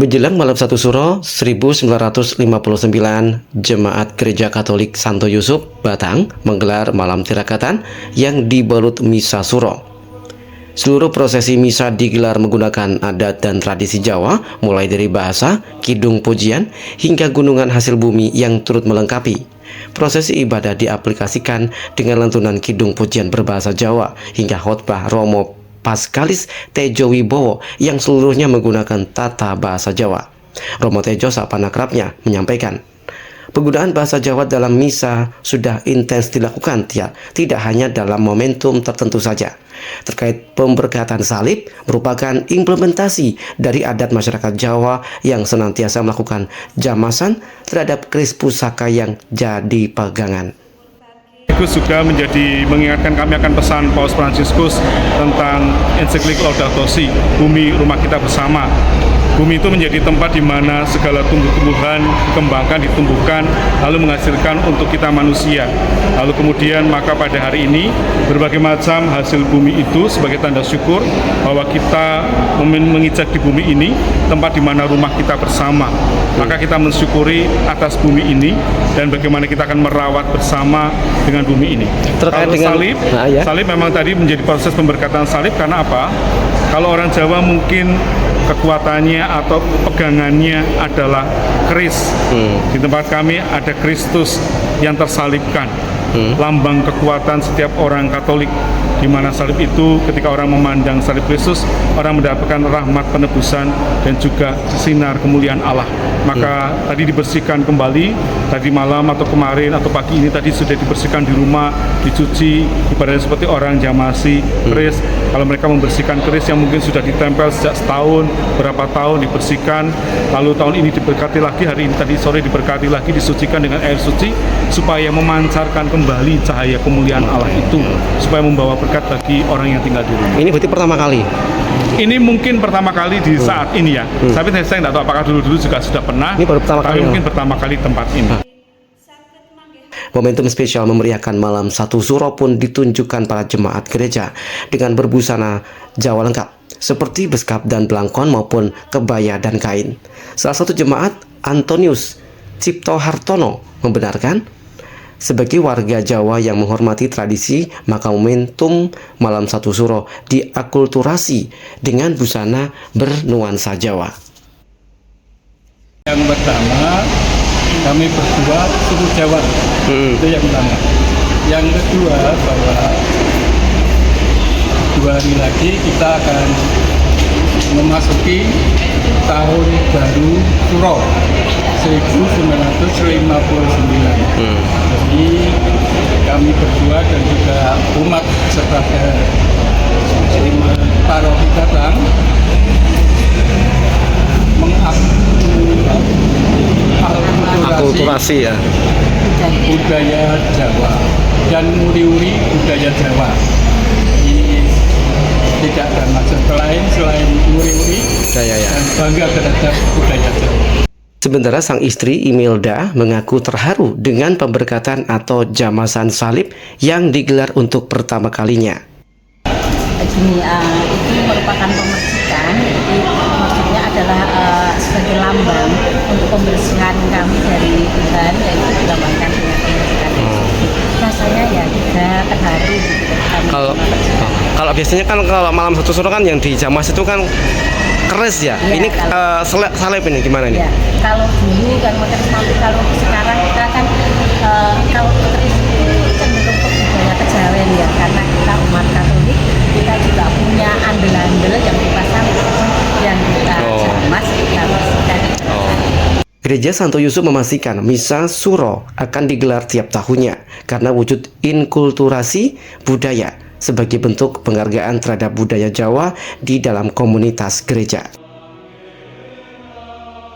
Menjelang malam 1 Suro 1959, Jemaat Gereja Katolik Santo Yusuf, Batang menggelar malam tirakatan yang dibalut misa suro. Seluruh prosesi misa digelar menggunakan adat dan tradisi Jawa, mulai dari bahasa, kidung pujian, hingga gunungan hasil bumi yang turut melengkapi. Prosesi ibadah diaplikasikan dengan lantunan kidung pujian berbahasa Jawa hingga khotbah Romo Paskalis Tejo Wibowo yang seluruhnya menggunakan tata bahasa Jawa. Romo Tejo, sapaan akrabnya, menyampaikan, penggunaan bahasa Jawa dalam misa sudah intens dilakukan, tidak hanya dalam momentum tertentu saja. Terkait pemberkatan salib merupakan implementasi dari adat masyarakat Jawa yang senantiasa melakukan jamasan terhadap keris pusaka yang jadi pegangan. Juga mengingatkan kami akan pesan Paus Fransiskus tentang ensiklik Laudato Si, bumi rumah kita bersama. Bumi itu menjadi tempat di mana segala tumbuh-tumbuhan dikembangkan, ditumbuhkan, lalu menghasilkan untuk kita manusia. Lalu kemudian maka pada hari ini berbagai macam hasil bumi itu sebagai tanda syukur bahwa kita mengijak di bumi ini tempat di mana rumah kita bersama. Maka kita mensyukuri atas bumi ini dan bagaimana kita akan merawat bersama dengan bumi ini. Terkait kalau dengan salib memang tadi menjadi proses pemberkatan salib karena apa? Kalau orang Jawa mungkin kekuatannya atau pegangannya adalah keris. Di tempat kami ada Kristus yang tersalibkan, lambang kekuatan setiap orang Katolik, di mana salib itu ketika orang memandang salib Kristus, orang mendapatkan rahmat penebusan dan juga sinar kemuliaan Allah. Maka tadi dibersihkan kembali, tadi malam atau kemarin atau pagi ini tadi sudah dibersihkan di rumah, dicuci, ibaratnya seperti orang jamasi keris. Kalau mereka membersihkan keris yang mungkin sudah ditempel sejak setahun, berapa tahun dibersihkan, lalu tahun ini diberkati lagi, hari ini tadi sore diberkati lagi, disucikan dengan air suci, supaya memancarkan kembali cahaya kemuliaan Allah itu, supaya membawa berkat bagi orang yang tinggal di rumah. Ini berarti pertama kali? Ini mungkin pertama kali di saat ini ya, tapi saya tidak tahu apakah dulu-dulu juga sudah pernah. Ini baru pertama kali. Mungkin pertama kali tempat ini. Momentum spesial memeriahkan malam 1 Suro pun ditunjukkan para jemaat gereja dengan berbusana Jawa lengkap, seperti beskap dan belangkon maupun kebaya dan kain. Salah satu jemaat, Antonius Cipto Hartono, membenarkan, sebagai warga Jawa yang menghormati tradisi, maka momentum malam 1 Suro diakulturasi dengan busana bernuansa Jawa. Yang pertama, kami berdua suku Jawa, itu yang pertama. Yang kedua, bahwa 2 hari lagi kita akan memasuki tahun baru Suro 1959. Jadi kami berdua dan juga umat sebagai paroki Batang Akulturasi ya budaya Jawa dan nguri-uri budaya Jawa. Ini tidak ada maksud lain selain nguri-uri dan bangga terhadap budaya Jawa. Sementara sang istri Imelda mengaku terharu dengan pemberkatan atau jamasan salib yang digelar untuk pertama kalinya. Itu merupakan pemercikan, jadi maksudnya adalah sebagai lambang untuk pembersihan kami dari Tuhan, yaitu dilambangkan dengan pemercikan. Rasanya ya juga terharu gitu. Kalau biasanya kan kalau malam 1 Suro kan yang di jamas itu kan keris ya. Ini salib ini gimana nih? Ya, kalau dulu kan keris, tapi kalau sekarang kita kan kalau keris itu cenderung ke budaya kejawen ya, karena kita umat Katolik, kita juga punya andel-andel yang dipasang yang kita jamas, kita bersihkan. Gereja Santo Yusuf memastikan misa Suro akan digelar tiap tahunnya karena wujud inkulturasi budaya sebagai bentuk penghargaan terhadap budaya Jawa di dalam komunitas gereja.